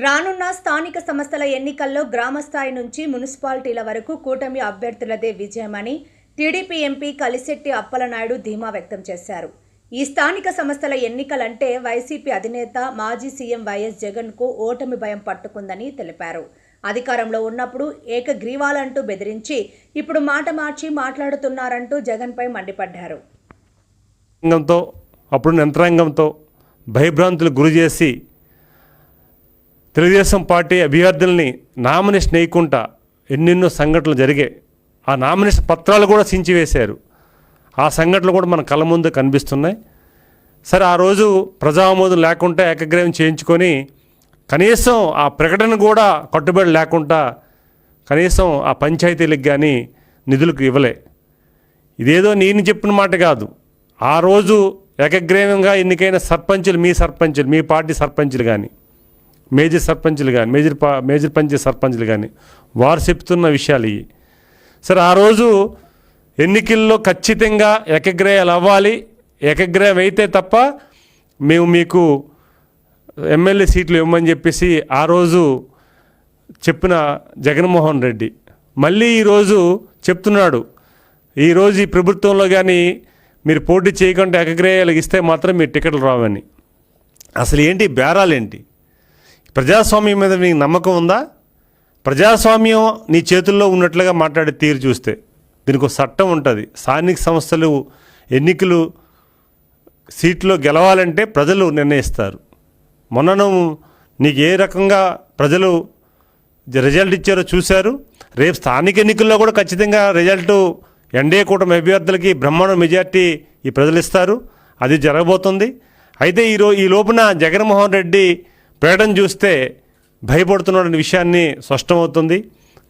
రానున్న స్థానిక సంస్థల ఎన్నికల్లో గ్రామస్థాయి నుంచి మున్సిపాలిటీల వరకు కూటమి అభ్యర్థులదే విజయమని టీడీపీ ఎంపీ కలిశెట్టి అప్పలనాయుడు ధీమా వ్యక్తం చేశారు. ఈ స్థానిక సంస్థల ఎన్నికలంటే వైసీపీ అధినేత మాజీ సీఎం వైఎస్ జగన్కు ఓటమి భయం పట్టుకుందని తెలిపారు. అధికారంలో ఉన్నప్పుడు ఏకగ్రీవాలంటూ బెదిరించి ఇప్పుడు మాట మార్చి మాట్లాడుతున్నారంటూ జగన్పై మండిపడ్డారు. అప్పుడు యంత్రాంగంతో భయభ్రాంతులు గురి చేసి తెలుగుదేశం పార్టీ అభ్యర్థుల్ని నామినేషన్ వేయకుండా ఎన్నెన్నో సంఘటనలు జరిగాయి. ఆ నామినేషన్ పత్రాలు కూడా సించివేశారు. ఆ సంఘటనలు కూడా మన కళ్ళ ముందు కనిపిస్తున్నాయి. సరే, ఆ రోజు ప్రజామోదం లేకుండా ఏకగ్రీవం చేయించుకొని కనీసం ఆ ప్రకటన కూడా కట్టుబడి లేకుండా కనీసం ఆ పంచాయతీలకు కానీ నిధులకు ఇవ్వలే. ఇదేదో నేను చెప్పిన మాట కాదు. ఆ రోజు ఏకగ్రీవంగా ఎన్నికైన సర్పంచులు, మీ పార్టీ సర్పంచులు కానీ, మేజర్ సర్పంచులు కానీ, మేజర్ పంచాయతీ సర్పంచులు కానీ వారు చెప్తున్న విషయాలు ఇవి. సరే, ఆ రోజు ఎన్నికల్లో ఖచ్చితంగా ఏకగ్రీవాలు అవ్వాలి, ఏకగ్రీవం అయితే తప్ప మేము మీకు ఎమ్మెల్యే సీట్లు ఇవ్వమని చెప్పేసి ఆ రోజు చెప్పిన జగన్మోహన్ రెడ్డి మళ్ళీ ఈరోజు చెప్తున్నాడు. ఈరోజు ఈ ప్రభుత్వంలో కానీ మీరు పోటీ చేయకుండా ఏకగ్రీవాలు ఇస్తే మాత్రం మీరు టికెట్లు రావని. అసలు ఏంటి బేరాలేంటి? ప్రజాస్వామ్యం మీద నీకు నమ్మకం ఉందా? ప్రజాస్వామ్యం నీ చేతుల్లో ఉన్నట్లుగా మాట్లాడే తీరు చూస్తే దీనికి ఒక చట్టం ఉంటుంది. స్థానిక సంస్థలు ఎన్నికలు సీట్లో గెలవాలంటే ప్రజలు నిర్ణయిస్తారు. మొన్నను నీకు ఏ రకంగా ప్రజలు రిజల్ట్ ఇచ్చారో చూశారు. రేపు స్థానిక ఎన్నికల్లో కూడా ఖచ్చితంగా రిజల్టు ఎన్డీఏ కూటమి అభ్యర్థులకి బ్రహ్మాండ మెజార్టీ ఈ ప్రజలు ఇస్తారు. అది జరగబోతుంది. అయితే ఈ లోపున జగన్మోహన్ రెడ్డి ప్రకటన చూస్తే భయపడుతున్న విషయాన్ని స్పష్టమవుతుంది.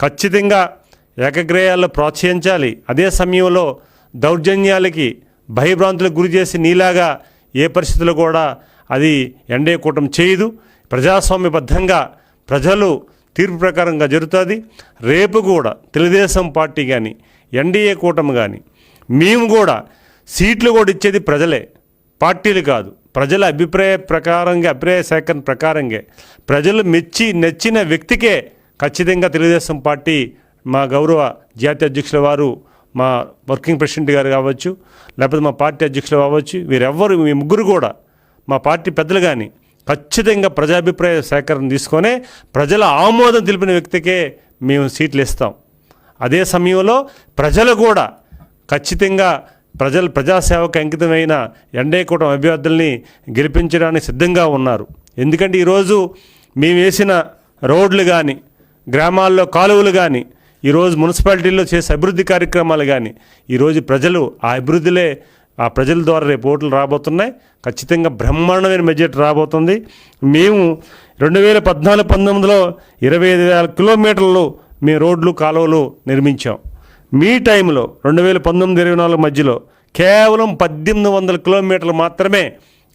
ఖచ్చితంగా ఏకగ్రీవాలను ప్రోత్సహించాలి. అదే సమయంలో దౌర్జన్యాలకి, భయభ్రాంతులకు గురి చేసి నీలాగా ఏ పరిస్థితుల్లో కూడా అది ఎన్డీఏ కూటమి చేయదు. ప్రజాస్వామ్యబద్ధంగా ప్రజలు తీర్పు ప్రకారంగా జరుగుతుంది. రేపు కూడా తెలుగుదేశం పార్టీ కానీ, ఎన్డీఏ కూటమి కానీ మేము కూడా సీట్లు కూడా ఇచ్చేది ప్రజలే, పార్టీలు కాదు. ప్రజల అభిప్రాయ సేకరణ ప్రకారంగా ప్రజలు నచ్చిన వ్యక్తికే ఖచ్చితంగా తెలుగుదేశం పార్టీ, మా గౌరవ జాతీయ అధ్యక్షుల వారు, మా వర్కింగ్ ప్రెసిడెంట్ గారు కావచ్చు, లేకపోతే మా పార్టీ అధ్యక్షులు కావచ్చు, వీరెవ్వరు, మీ ముగ్గురు కూడా మా పార్టీ పెద్దలు కానీ ఖచ్చితంగా ప్రజాభిప్రాయ సేకరణ తీసుకొనే ప్రజల ఆమోదం తెలిపిన వ్యక్తికే మేము సీట్లు ఇస్తాం. అదే సమయంలో ప్రజలు కూడా ఖచ్చితంగా ప్రజాసేవకు అంకితమైన ఎన్డీఏ కూటమి అభ్యర్థుల్ని గెలిపించడానికి సిద్ధంగా ఉన్నారు. ఎందుకంటే ఈరోజు మేము వేసిన రోడ్లు కానీ, గ్రామాల్లో కాలువలు కానీ, ఈరోజు మున్సిపాలిటీల్లో చేసే అభివృద్ధి కార్యక్రమాలు కానీ ఈరోజు ప్రజలు ఆ ప్రజల ద్వారా రేపు ఓట్లు రాబోతున్నాయి. ఖచ్చితంగా బ్రహ్మాండమైన మెజార్టీ రాబోతుంది. మేము 2014-19లో 25,000 కిలోమీటర్లు మేము రోడ్లు, కాలువలు నిర్మించాం. మీ టైంలో 2019-24 మధ్యలో కేవలం 1,800 కిలోమీటర్లు మాత్రమే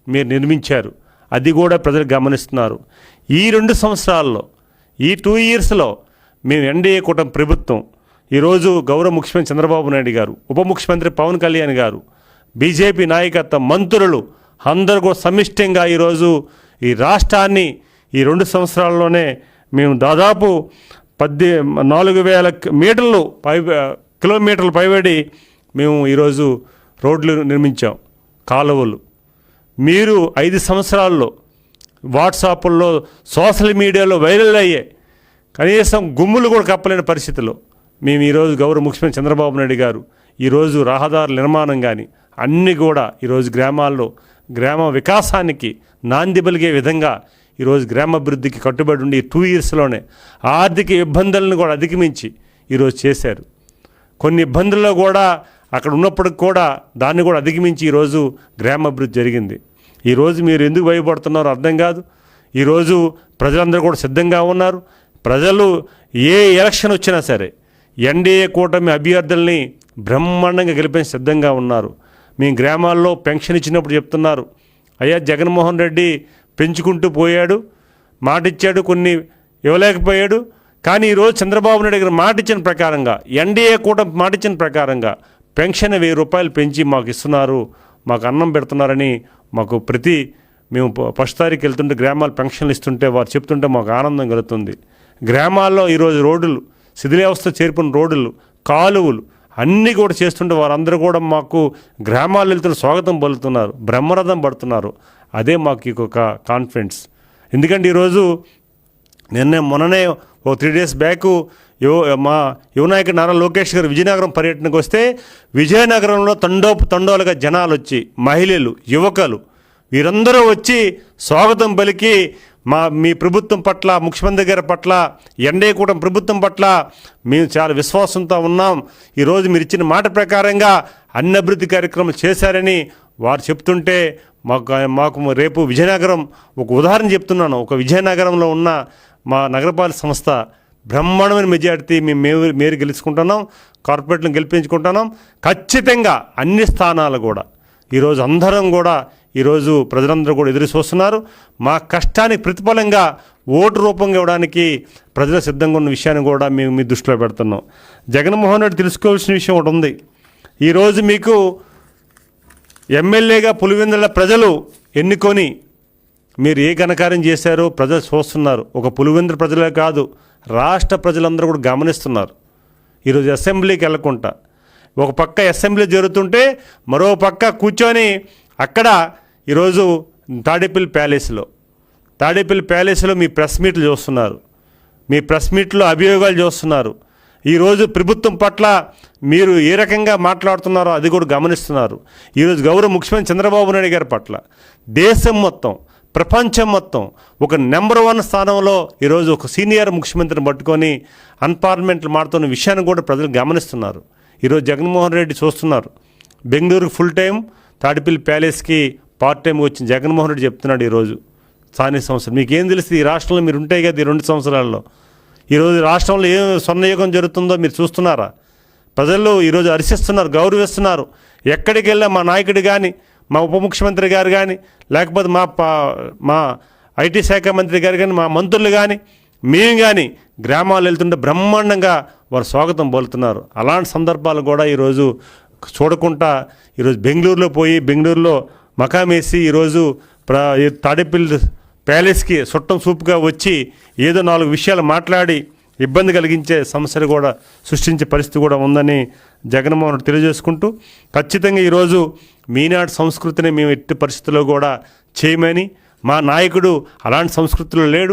మీరు నిర్మించారు. అది కూడా ప్రజలు గమనిస్తున్నారు. ఈ 2 సంవత్సరాల్లో, ఈ 2 ఇయర్స్లో మేము ఎన్డీఏ కూటమి ప్రభుత్వం, ఈరోజు గౌరవ ముఖ్యమంత్రి చంద్రబాబు నాయుడు గారు, ఉప ముఖ్యమంత్రి పవన్ కళ్యాణ్ గారు, బీజేపీ నాయకత్వం, మంత్రులు అందరూ కూడా సమిష్టిగా ఈరోజు ఈ రాష్ట్రాన్ని ఈ 2 సంవత్సరాల్లోనే మేము దాదాపు 4,000 కిలోమీటర్లు పైబడి మేము ఈరోజు రోడ్లు నిర్మించాం, కాలువలు. మీరు 5 సంవత్సరాల్లో వాట్సాప్ల్లో, సోషల్ మీడియాలో వైరల్ అయ్యే కనీసం గుమ్ములు కూడా కప్పలేని పరిస్థితిలో మేము ఈరోజు గౌరవ ముఖ్యమంత్రి చంద్రబాబు నాయుడు గారు ఈరోజు రహదారుల నిర్మాణం కానీ అన్నీ కూడా ఈరోజు గ్రామాల్లో గ్రామ వికాసానికి నాంది పలికే విధంగా ఈరోజు గ్రామాభివృద్ధికి కట్టుబడి ఉండి 2 ఇయర్స్లోనే ఆర్థిక ఇబ్బందులను కూడా అధిగమించి ఈరోజు చేశారు. కొన్ని ఇబ్బందుల్లో కూడా అక్కడ ఉన్నప్పటికి కూడా దాన్ని కూడా అధిగమించి ఈరోజు గ్రామాభివృద్ధి జరిగింది. ఈరోజు మీరు ఎందుకు భయపడుతున్నారో అర్థం కాదు. ఈరోజు ప్రజలందరూ కూడా సిద్ధంగా ఉన్నారు. ప్రజలు ఏ ఎలక్షన్ వచ్చినా సరే ఎన్డీఏ కూటమి అభ్యర్థుల్ని బ్రహ్మాండంగా గెలిపించి సిద్ధంగా ఉన్నారు. మీ గ్రామాల్లో పెన్షన్ ఇచ్చినప్పుడు చెప్తున్నారు, అయ్యా జగన్మోహన్ రెడ్డి పెంచుకుంటూ పోయాడు, మాట ఇచ్చాడు, కొన్ని ఇవ్వలేకపోయాడు. కానీ ఈరోజు చంద్రబాబు నాయుడు గారు మాట ఇచ్చిన ప్రకారంగా, ఎన్డీఏ కూటమి మాట ఇచ్చిన ప్రకారంగా పెన్షన్ 1,000 రూపాయలు పెంచి మాకు ఇస్తున్నారు, మాకు అన్నం పెడుతున్నారని మాకు ప్రతి మేము ఫస్ట్ తారీఖు వెళ్తుంటే గ్రామాల పెన్షన్లు ఇస్తుంటే వారు చెప్తుంటే మాకు ఆనందం కలుగుతుంది. గ్రామాల్లో ఈరోజు రోడ్లు శిథిలావస్థ చేరుకున్న రోడ్లు కాలువలు అన్నీ కూడా చేస్తుంటే వారందరూ కూడా మాకు గ్రామాలు వెళ్తున్న స్వాగతం పలుకుతున్నారు, బ్రహ్మరథం పడుతున్నారు. అదే మాకు ఒక కాన్ఫిడెన్స్. ఎందుకంటే ఈరోజు మొన్ననే ఓ 3 days బ్యాక్ మా యువనాయకుడు నారా లోకేష్ గారు విజయనగరం పర్యటనకు వస్తే విజయనగరంలో తండోలుగా జనాలు వచ్చి మహిళలు యువకులు వీరందరూ వచ్చి స్వాగతం పలికి మీ ప్రభుత్వం పట్ల ముఖ్యమంత్రి గారి పట్ల ఎన్డీఏ కూటమి ప్రభుత్వం పట్ల మేము చాలా విశ్వాసంతో ఉన్నాం, ఈరోజు మీరు ఇచ్చిన మాట ప్రకారంగా అన్ని అభివృద్ధి కార్యక్రమాలు చేశారని వారు చెప్తుంటే మాకు రేపు విజయనగరం ఒక ఉదాహరణ చెప్తున్నాను. ఒక విజయనగరంలో ఉన్న మా నగరపాలక సంస్థ బ్రహ్మాండమైన మెజారిటీ మేము గెలుచుకుంటున్నాం, కార్పొరేట్లను గెలిపించుకుంటున్నాం. ఖచ్చితంగా అన్ని స్థానాలు కూడా ఈరోజు అందరం కూడా ఈరోజు ప్రజలందరూ కూడా ఎదురు చూస్తున్నారు. మా కష్టానికి ప్రతిఫలంగా ఓటు రూపంగా ఇవ్వడానికి ప్రజలు సిద్ధంగా ఉన్న విషయాన్ని కూడా మేము మీ దృష్టిలో పెడుతున్నాం. జగన్మోహన్ రెడ్డి తెలుసుకోవాల్సిన విషయం ఒకటి ఉంది. ఈరోజు మీకు ఎమ్మెల్యేగా పులివెందుల ప్రజలు ఎన్నుకొని మీరు ఏ ఘనకార్యం చేశారో ప్రజలు చూస్తున్నారు. ఒక పులివెందుల ప్రజలే కాదు, రాష్ట్ర ప్రజలందరూ కూడా గమనిస్తున్నారు. ఈరోజు అసెంబ్లీకి వెళ్ళకుండా ఒక పక్క అసెంబ్లీ జరుగుతుంటే మరో పక్క కూర్చొని అక్కడ ఈరోజు తాడేపల్లి ప్యాలెస్లో మీ ప్రెస్ మీట్లు చూస్తున్నారు, మీ ప్రెస్ మీట్లో అభియోగాలు చూస్తున్నారు. ఈరోజు ప్రభుత్వం పట్ల మీరు ఏ రకంగా మాట్లాడుతున్నారో అది కూడా గమనిస్తున్నారు. ఈరోజు గౌరవ ముఖ్యమంత్రి చంద్రబాబు నాయుడు గారి పట్ల దేశం మొత్తం ప్రపంచం మొత్తం ఒక నెంబర్ 1 స్థానంలో ఈరోజు ఒక సీనియర్ ముఖ్యమంత్రిని పట్టుకొని అన్పార్లమెంట్లు మాడుతున్న విషయాన్ని కూడా ప్రజలు గమనిస్తున్నారు. ఈరోజు జగన్మోహన్ రెడ్డి చూస్తున్నారు. బెంగళూరుకు ఫుల్ టైం, తాడేపల్లి ప్యాలెస్కి పార్ట్ టైం వచ్చిన జగన్మోహన్ రెడ్డి చెప్తున్నాడు ఈరోజు స్థానిక సంస్థలు. మీకేం తెలుస్తుంది? ఈ రాష్ట్రంలో మీరు ఉంటాయి కదా ఈ 2 సంవత్సరాల్లో. ఈరోజు రాష్ట్రంలో ఏం స్వర్ణయుగం జరుగుతుందో మీరు చూస్తున్నారా? ప్రజలు ఈరోజు హర్షిస్తున్నారు, గౌరవిస్తున్నారు. ఎక్కడికి వెళ్ళా మా నాయకుడు కానీ, మా ఉప ముఖ్యమంత్రి గారు కానీ, లేకపోతే మా ఐటీ శాఖ మంత్రి గారు కానీ, మా మంత్రులు కానీ, మేము కానీ గ్రామాలు వెళ్తుంటే బ్రహ్మాండంగా వారు స్వాగతం పలుకుతున్నారు. అలాంటి సందర్భాలు కూడా ఈరోజు చూడకుండా ఈరోజు బెంగళూరులో మకామేసి ఈరోజు తాడేపల్లి ప్యాలెస్కి చుట్టం సూపుగా వచ్చి ఏదో 4 విషయాలు మాట్లాడి ఇబ్బంది కలిగించే సమస్యలు కూడా సృష్టించే పరిస్థితి కూడా ఉందని జగన్మోహన్ రెడ్డి తెలియజేసుకుంటూ, ఖచ్చితంగా ఈరోజు మీనాటి సంస్కృతిని మేము ఎట్టి పరిస్థితుల్లో కూడా చేయమని, మా నాయకుడు అలాంటి సంస్కృతిలో లేడు.